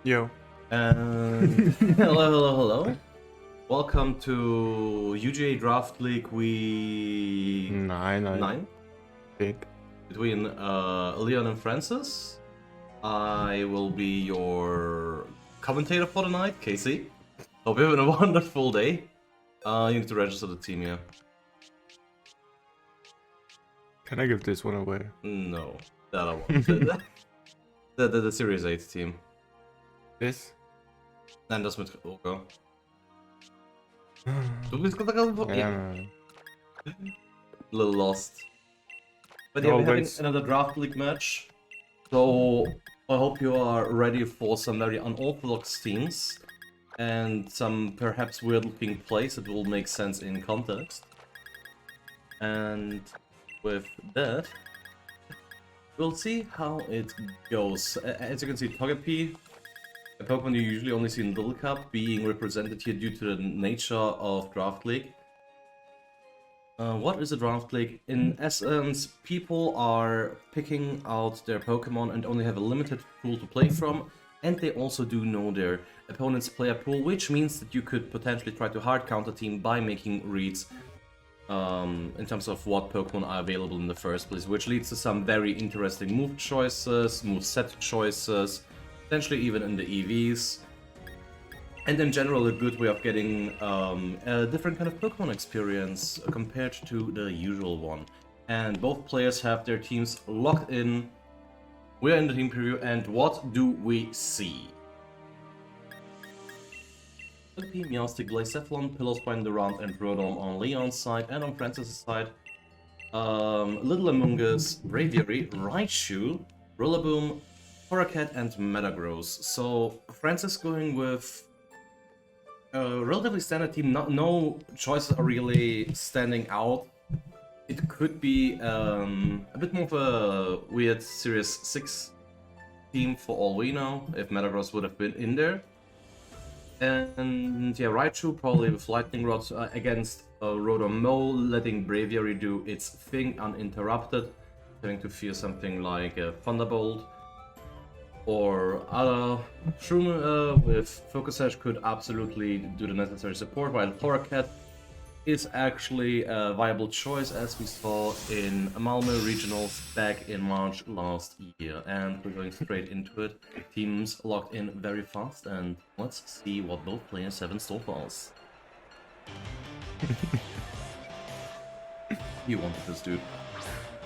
Yo. And hello. Welcome to UGA Draft League week 9 Big. between Leon and Francis. I will be your commentator for the night, Casey. Hope you're having a wonderful day. You need to register the team here. Can I give this one away? No, that I won't. the Series 8 team. This? Nein, das mit Oga. Du bist gerade Ja. a little lost. But yeah, we're having another draft league match. So I hope you are ready for some very unorthodox teams and some perhaps weird looking plays that will make sense in context. And with that, we'll see how it goes. As you can see, Togepi, a Pokemon you usually only see in Little Cup, being represented here due to the nature of Draft League. What is a Draft League? In essence, people are picking out their Pokemon and only have a limited pool to play from, and they also do know their opponent's player pool, which means that you could potentially try to hard counter team by making reads in terms of what Pokemon are available in the first place, which leads to some very interesting move choices, move set choices, potentially even in the EVs, and in general a good way of getting a different kind of Pokemon experience compared to the usual one. And both players have their teams locked in. We're in the team preview, and what do we see? Alpine, Meowstic, Blacephalon, Pillowspine, Durant, and Rotom on Leon's side, and on Francis' side, Little Among Us, Braviary, Raichu, Rillaboom, Torracat, and Metagross. So Francis going with a relatively standard team. No choices are really standing out. It could be a bit more of a weird Series 6 team for all we know, if Metagross would have been in there. And yeah, Raichu probably with Lightning Rod against Rotom, letting Braviary do its thing uninterrupted, having to fear something like a Thunderbolt. Or other Shroom with Focus Sash could absolutely do the necessary support, while Torracat is actually a viable choice, as we saw in Malmö Regionals back in March last year. And we're going straight into it. Teams locked in very fast, and let's see what both players have in store for us. You wanted this, dude.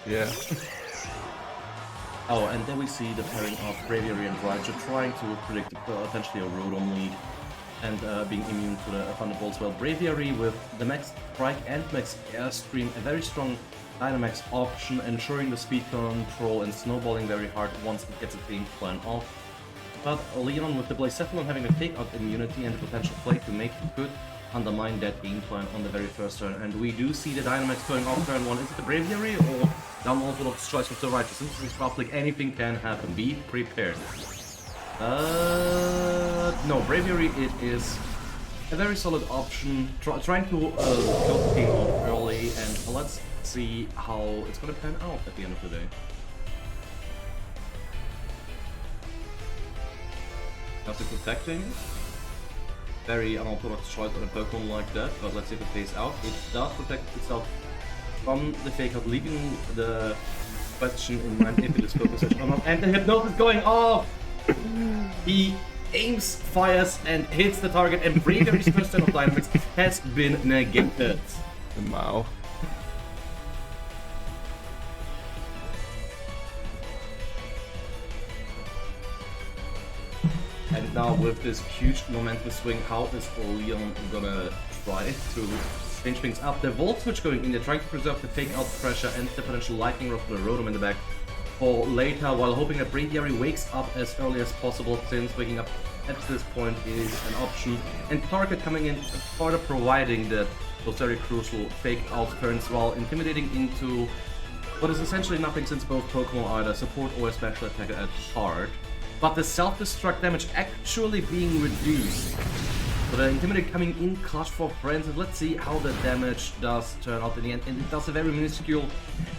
Yeah. Oh, and then we see the pairing of Braviary and Raichu trying to predict potentially a Rotom lead and being immune to the Thunderbolts. Well, Braviary with the Max Strike and Max Airstream, a very strong Dynamax option, ensuring the speed control and snowballing very hard once it gets its game plan off. But Leon with the Blacephalon having a take-out immunity and the potential play to make it good undermine that game plan on the very first turn. And we do see the Dynamax going off turn 1. Is it the Braviary or the unorthodox choice with the Raichu? Since this is public, anything can happen. Be prepared. No, Braviary, it is a very solid option. Trying to kill the game off early, and let's see how it's going to pan out at the end of the day. How's it protecting? Very unorthodox choice on a Pokemon like that, but let's see if it pays out. It does protect itself from the fake out, leaving the question in mind if it is Focus Edge or not. And the Hypnosis going off! He aims, fires, and hits the target, and Braviary's first turn of Dynamax has been negated. Wow. And now with this huge momentum swing, how is Leon gonna try to change things up? The Volt Switch going in there, trying to preserve the fake out pressure and the potential Lightning Rod for the Rotom in the back for later, while hoping that Braviary wakes up as early as possible, since waking up at this point is an option. And Torracat coming in, further providing that those very crucial fake out turns while intimidating into what is essentially nothing, since both Pokemon are either support or a special attacker at heart. But the self-destruct damage actually being reduced. So the Intimidate coming in clutch for friends, and let's see how the damage does turn out in the end. And it does a very minuscule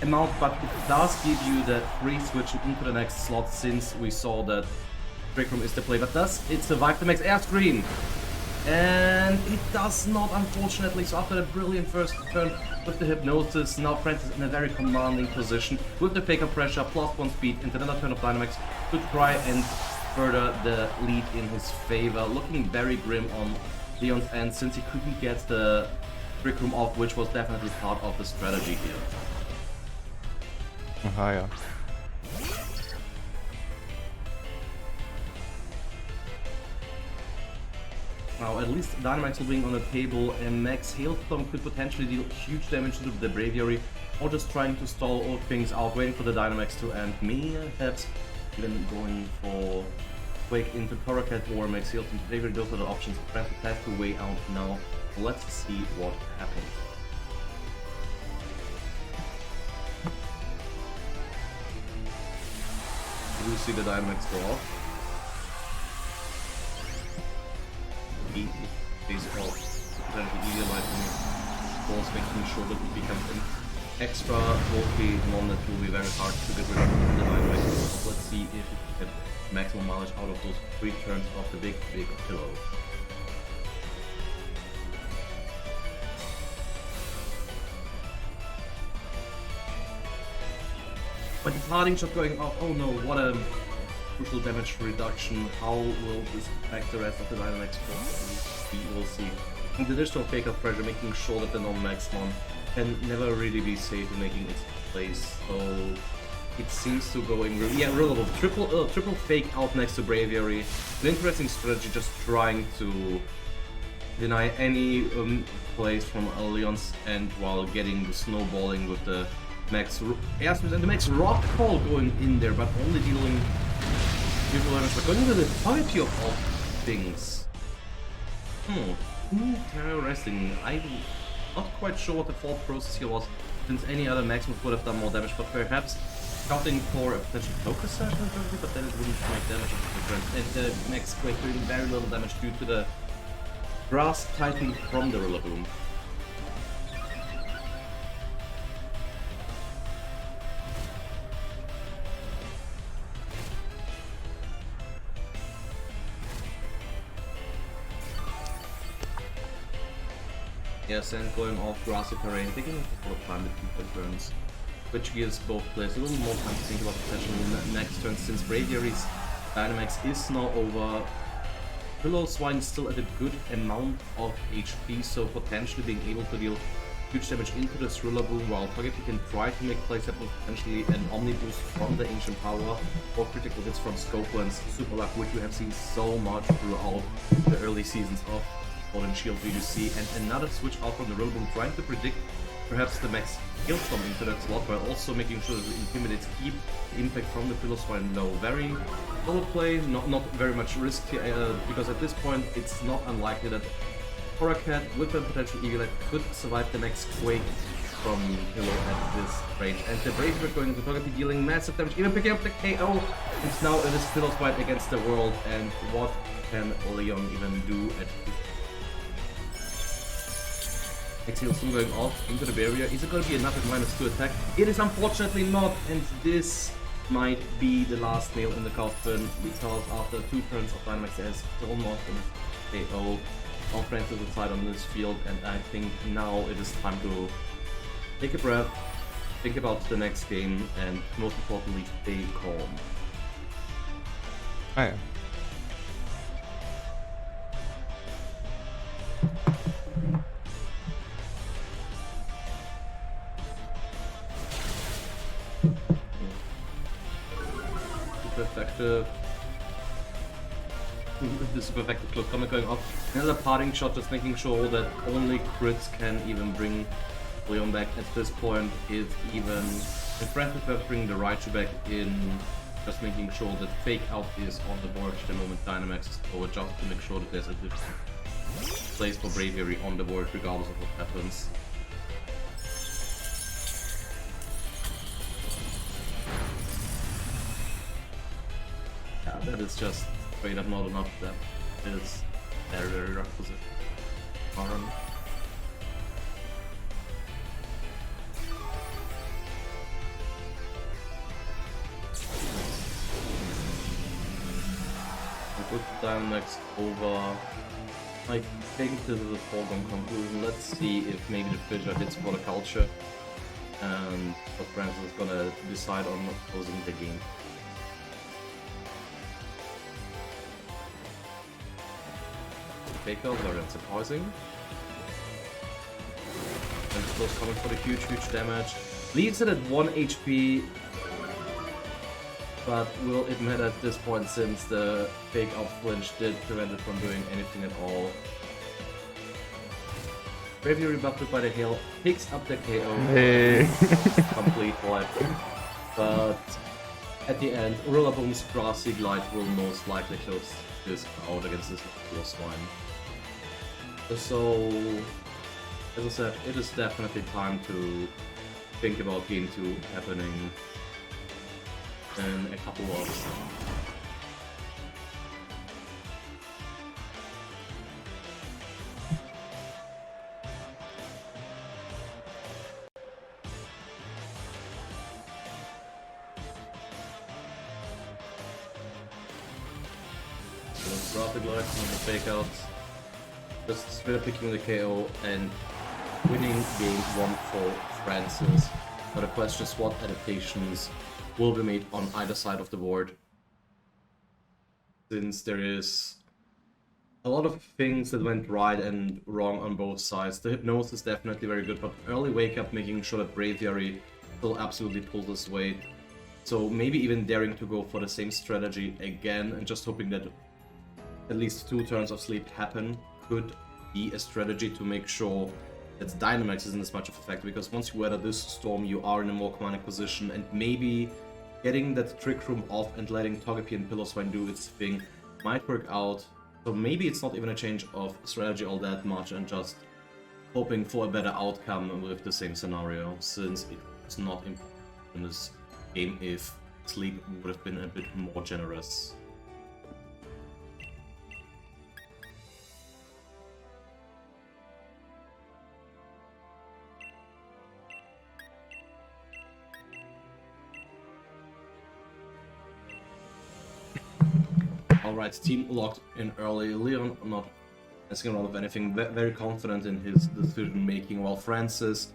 amount, but it does give you that free switch into the next slot, since we saw that Break Room is the play, but does it survive the max air screen? And it does not, unfortunately. So after a brilliant first turn with the Hypnosis, now Francis in a very commanding position with the Fake Out Pressure, +1 speed, into another turn of Dynamax to try and further the lead in his favor. Looking very grim on Leon's end since he couldn't get the Brick Room off, which was definitely part of the strategy here. Higher. Now, at least Dynamax will being on the table, and Max Hailstorm could potentially deal huge damage to the Braviary, or just trying to stall all things out, waiting for the Dynamax to end. Perhaps even going for Quake into Torracat or Max Hailstorm to Braviary. Those are the options. Francis has to weigh out now. Let's see what happens. You will see the Dynamax go off. Baseball potentially easier lightning balls, making sure that it becomes an extra bulky one that will be very hard to get rid of the Dynamax. Let's see if it can get maximum mileage out of those 3 turns of the big pillow. But the parting shot going off, oh no, what a crucial damage reduction. How will this affect the rest of the Dynamax force? We will see. And the additional Fake Out Pressure making sure that the non-max one can never really be safe in making its place. So it seems to go in reliable. Triple Fake Out next to Braviary. An interesting strategy, just trying to deny any plays from Leon's end while getting the snowballing with the max Airspace and the max Rock Call going in there, but only dealing but going into the entirety of all things. Interesting. I'm not quite sure what the thought process here was, since any other Maximus would have done more damage, but perhaps scouting for a potential focus session, but then it wouldn't make damage of the difference. And the Max Quake doing very little damage due to the grass typing from the Rillaboom. Yes, and going off grassy terrain, taking a couple of time between turns, which gives both players a little more time to think about the potential next turn, since Braviary's Dynamax is now over. Pillow Swine still at a good amount of HP, so potentially being able to deal huge damage into the Rillaboom, while Togepi can try to make plays happen, potentially an Omni Boost from the Ancient Power, or critical hits from Scopo and Super Luck, which you have seen so much throughout the early seasons of Sword and Shield VGC, and another switch out from the Rillaboom, trying to predict perhaps the max Hailstorm into that slot, while also making sure that the Intimidates keep the impact from the Pillow Swine low. Very solid play, not very much risk here, because at this point it's not unlikely that Torracat with a potential Eagle could survive the next Quake from Pillow at this range. And the Braviary going into Togepi, dealing massive damage, even picking up the KO, and now it is Pillow's fight against the world, and what can Leon even do at this? Exhale soon going off into the barrier. Is it going to be enough at -2 attack? It is unfortunately not, and this might be the last nail in the coffin, because after 2 turns of Dynamax has still not finished KO. All Francis inside on this field, and I think now it is time to take a breath, think about the next game, and most importantly, stay calm. I am. Effective. The super effective close comment going off. Another parting shot, just making sure that only crits can even bring Leon back at this point. If even impressive to bring the Raichu back in, just making sure that Fake Out is on the board the moment Dynamax is forward, just to make sure that there's a different place for Braviary on the board regardless of what happens. That is just straight up not enough. That is very rough position. And with Dynamax over, I think this is a foregone conclusion. Let's see if maybe the Fissure hits for the culture. And what Francis is gonna decide on closing the game. Fake out, very unsurprising. And close coming for the huge damage. Leaves it at 1 HP. But will it matter at this point since the fake out flinch did prevent it from doing anything at all? Braviary buffed by the hail, picks up the KO. Hey. Complete wipe. But at the end, Rillaboom's Grassy Glide will most likely close this out against this Pure Swine. So, as I said, it is definitely time to think about Game 2 happening in a couple of Grafiken, the fake out, just straight up picking the KO and winning game 1 for Francis. But the question is what adaptations will be made on either side of the board, since there is a lot of things that went right and wrong on both sides. The Hypnosis is definitely very good, but early wake up making sure that Braviary still absolutely pulls his weight. So maybe even daring to go for the same strategy again and just hoping that at least 2 turns of sleep happen could be a strategy to make sure that Dynamax isn't as much of a factor, because once you weather this storm you are in a more commanding position, and maybe getting that Trick Room off and letting Togepi and Piloswine do its thing might work out. So maybe it's not even a change of strategy all that much and just hoping for a better outcome with the same scenario, since it's not important in this game if sleep would have been a bit more generous. Alright, team locked in early. Leon not asking around of anything, very confident in his decision making, while Francis,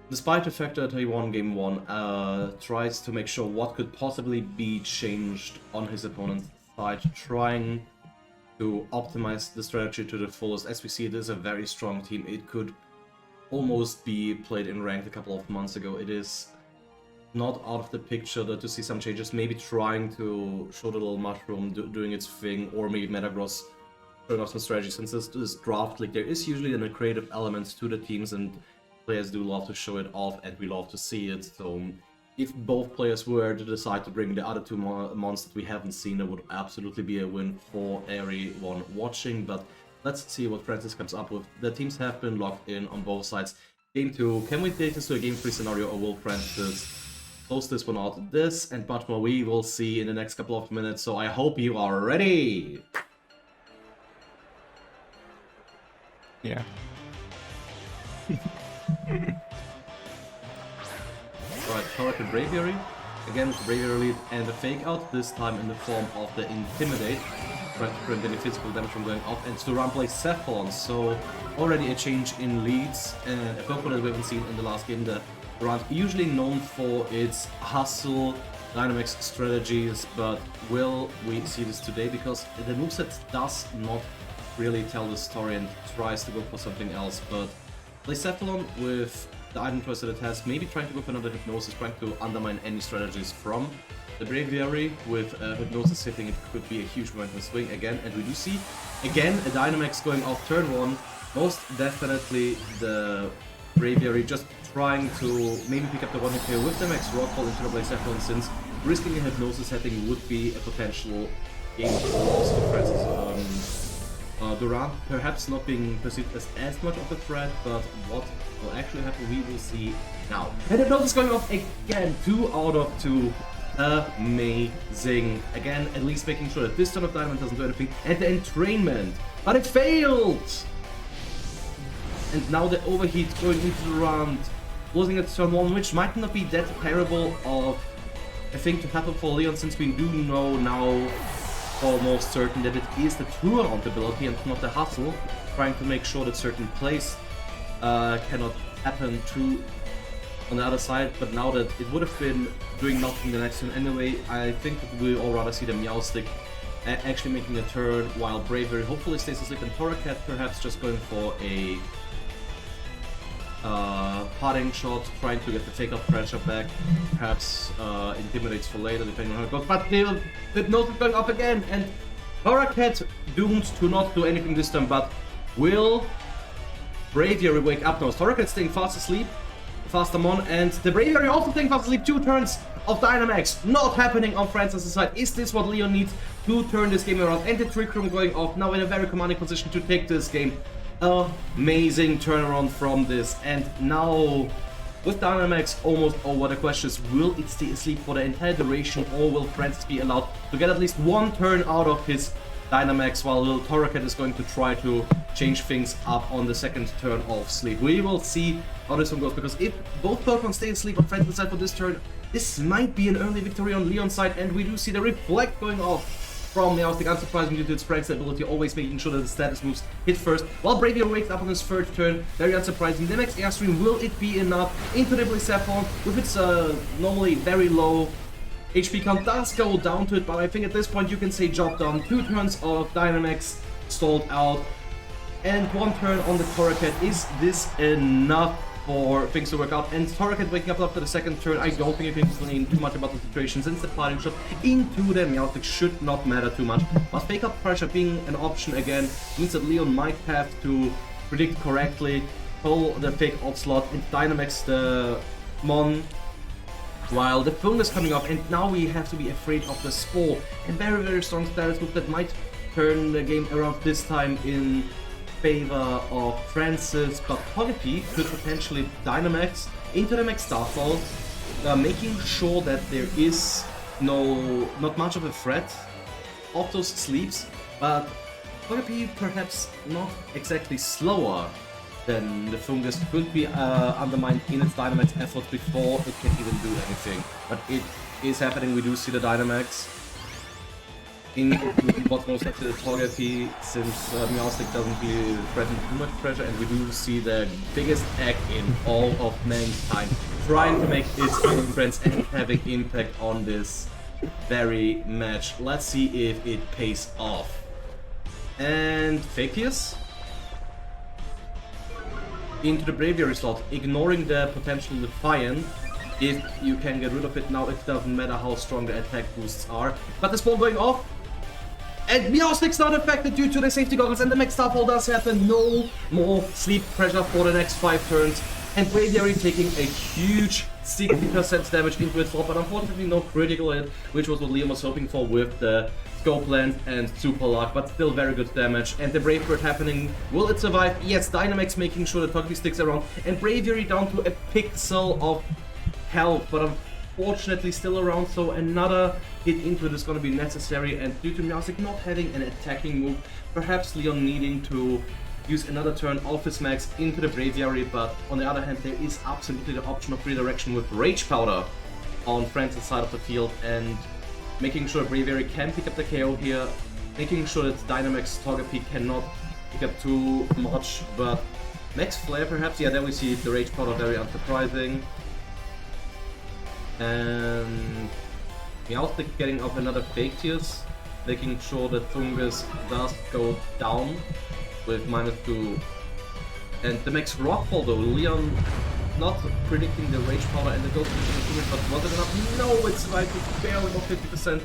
despite the fact that he won game 1, tries to make sure what could possibly be changed on his opponent's side, trying to optimize the strategy to the fullest. As we see, it is a very strong team. It could almost be played in ranked a couple of months ago. It is not out of the picture to see some changes, maybe trying to show the little mushroom doing its thing, or maybe Metagross showing off some strategy. Since this is draft league, there is usually a creative element to the teams, and players do love to show it off, and we love to see it. So if both players were to decide to bring the other 2 mons that we haven't seen, that would absolutely be a win for everyone watching. But let's see what Francis comes up with. The teams have been locked in on both sides. Game 2, can we take this to a game 3 scenario, or will Francis close this one out? This and much more we will see in the next couple of minutes, so I hope you are ready! Yeah. Alright, Torek and Braviary. Again, Braviary lead and a fake out, this time in the form of the Intimidate. Trying to prevent any physical damage from going off, and Duran plays Cephalon, so already a change in leads, and a Pokemon that we haven't seen in the last game. The Duran, usually known for its hustle, Dynamax strategies, but will we see this today? Because the moveset does not really tell the story and tries to go for something else, but play Cephalon with the item choice that it has, maybe trying to go for another Hypnosis, trying to undermine any strategies from the Braviary. With Hypnosis hitting, it could be a huge momentum swing again, and we do see again a Dynamax going off turn 1. Most definitely the Braviary just trying to maybe pick up the 1-hit KO with the Max Rockfall into the Blaze Cephalon, since risking a Hypnosis hitting would be a potential game loss to Francis. Duran perhaps not being perceived as much of a threat, but what will actually happen we will see now. And Hypnosis going off again, 2 out of 2. Amazing. Again, at least making sure that this turn of Diamond doesn't do anything. And the Entrainment, but it failed! And now the Overheat going into the round, losing at turn 1, which might not be that terrible of a thing to happen for Leon, since we do know now almost certain that it is the true round ability and not the hustle, trying to make sure that certain plays cannot happen to on the other side. But now that it would have been doing nothing the next turn anyway, I think that we all rather see the Meowstic actually making a turn, while Bravery hopefully stays asleep, and Torracat perhaps just going for a potting shot, trying to get the take-off pressure back, perhaps intimidates for later depending on how it goes, but the nose is going up again, and Torracat doomed to not do anything this time. But will Braviary wake up now? Torracat staying fast asleep, faster Mon, and the Braviary also staying fast asleep. 2 turns of Dynamax not happening on Francis' side. Is this what Leon needs to turn this game around? And the Trick Room going off, now in a very commanding position to take this game. Amazing turnaround from this, and now with Dynamax almost over, the question is, will it stay asleep for the entire duration, or will Francis be allowed to get at least 1 turn out of his Dynamax, while little Torracat is going to try to change things up on the second turn of sleep. We will see how this one goes, because if both Pokemon stay asleep on Francis' side for this turn, this might be an early victory on Leon's side, and we do see the Reflect going off from Meowstic, unsurprisingly due to its Prank's ability, always making sure that the status moves hit first, while Braviary wakes up on his 3rd turn. Very unsurprising. The next Airstream, will it be enough? Into the Blissapon, with its normally very low HP count, does go down to it, but I think at this point you can say job done. 2 turns of Dynamax stalled out, and 1 turn on the Torracat. Is this enough for things to work out? And Torracat waking up after the 2nd turn, I don't think you can complain too much about the situation, since the parting shot into the Meowstic should not matter too much. But fake out pressure being an option again means that Leon might have to predict correctly, pull the fake out slot, and Dynamax the Mon, while the phone is coming up, and now we have to be afraid of the Spore. A very, very strong status move that might turn the game around this time in favor of Francis, but Togepi could potentially Dynamax into the Max Starfall, making sure that there is not much of a threat of those sleeps, but Togepi perhaps not exactly slower than the Fungus, could be undermined in its Dynamax efforts before it can even do anything. But it is happening. We do see the Dynamax in what's most likely the Togepi, since Meowstic doesn't really threaten too much pressure, and we do see the biggest egg in all of mankind trying to make its friends and having impact on this very match. Let's see if it pays off. And Fakius into the Braviary slot, ignoring the potential Defiant. If you can get rid of it now, it doesn't matter how strong the attack boosts are. But the spawn going off, and Meowstic's not affected due to the safety goggles, and the Max Starfall does happen. No more sleep pressure for the next 5 turns, and Braviary taking a huge 60% damage into its slot, but unfortunately no critical hit, which was what Liam was hoping for with the Scope Lens and Super Luck, but still very good damage. And the Brave Bird happening, will it survive? Yes, Dynamax making sure that Togepi sticks around, and Braviary down to a pixel of health, but unfortunately still around, so another hit into it is going to be necessary. And due to Meowstic not having an attacking move, perhaps Leon needing to use another turn of his max into the Braviary, but on the other hand there is absolutely the option of redirection with Rage Powder on Francis' side of the field, and making sure Braviary can pick up the KO here, making sure that Dynamax Togepi cannot pick up too much, but Max Flare perhaps, yeah, there we see the Rage Powder, very unsurprising. And Meowstic getting up another Fake Tears, making sure that Fungus does go down with -2. And the Max Rockfall though, Leon not predicting the Rage Powder and the Ghost Instrument, but was it enough? No, it's right, it's barely about 50%.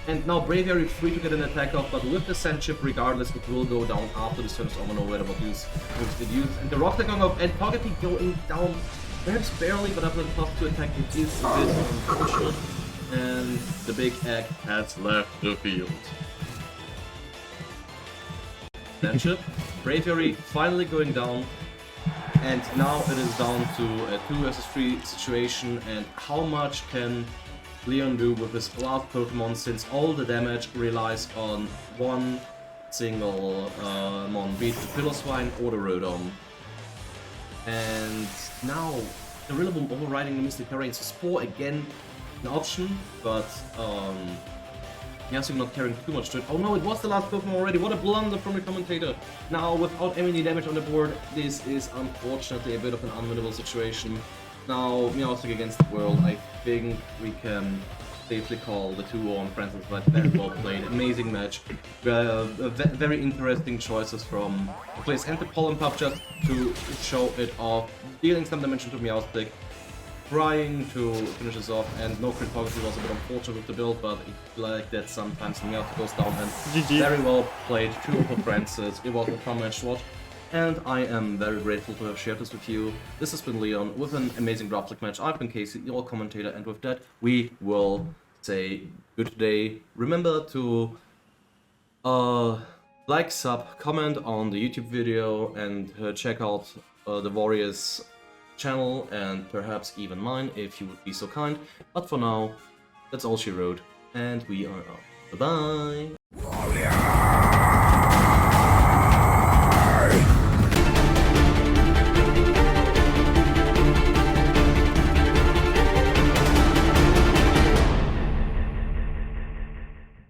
And now Braviary free to get an attack off, but with the Sand Chip regardless, it will go down after this turn is over, no matter what use it use. And the Rock going off, and Togepi going down, perhaps barely, but after the +2 attack it is a bit unfortunate. And the big egg has left the field. Sand Chip, Braviary finally going down, and now it is down to a 2 vs 3 situation. And how much can Leon do with his last Pokemon, since all the damage relies on one single mon, be it the Piloswine or the Rotom. And now the Rillaboom overriding the Mystic Terrain, so Spore again an option, but Yasuo not carrying too much to it. Oh no, it was the last Pokemon already. What a blunder from the commentator. Now, without any damage on the board, this is unfortunately a bit of an unwinnable situation. Now, Meowstic against the world, I think we can safely call the 2-0 on Francis, but very well played. Amazing match. Very interesting choices from the players and the Pollen Pup just to show it off. Dealing some damage into Meowstic. Trying to finish this off, and no crit focus was a bit unfortunate with the build, but it's like that sometimes the Meowth goes down, and GG. very well played, 2-0 for Francis. It was a fun match to watch, and I am very grateful to have shared this with you. This has been Leon with an amazing Dropstick match. I've been Casey, your commentator, and with that, we will say good day. Remember to like, sub, comment on the YouTube video, and check out the Warriors channel and perhaps even mine if you would be so kind. But for now, that's all she wrote, and we are out. Bye bye!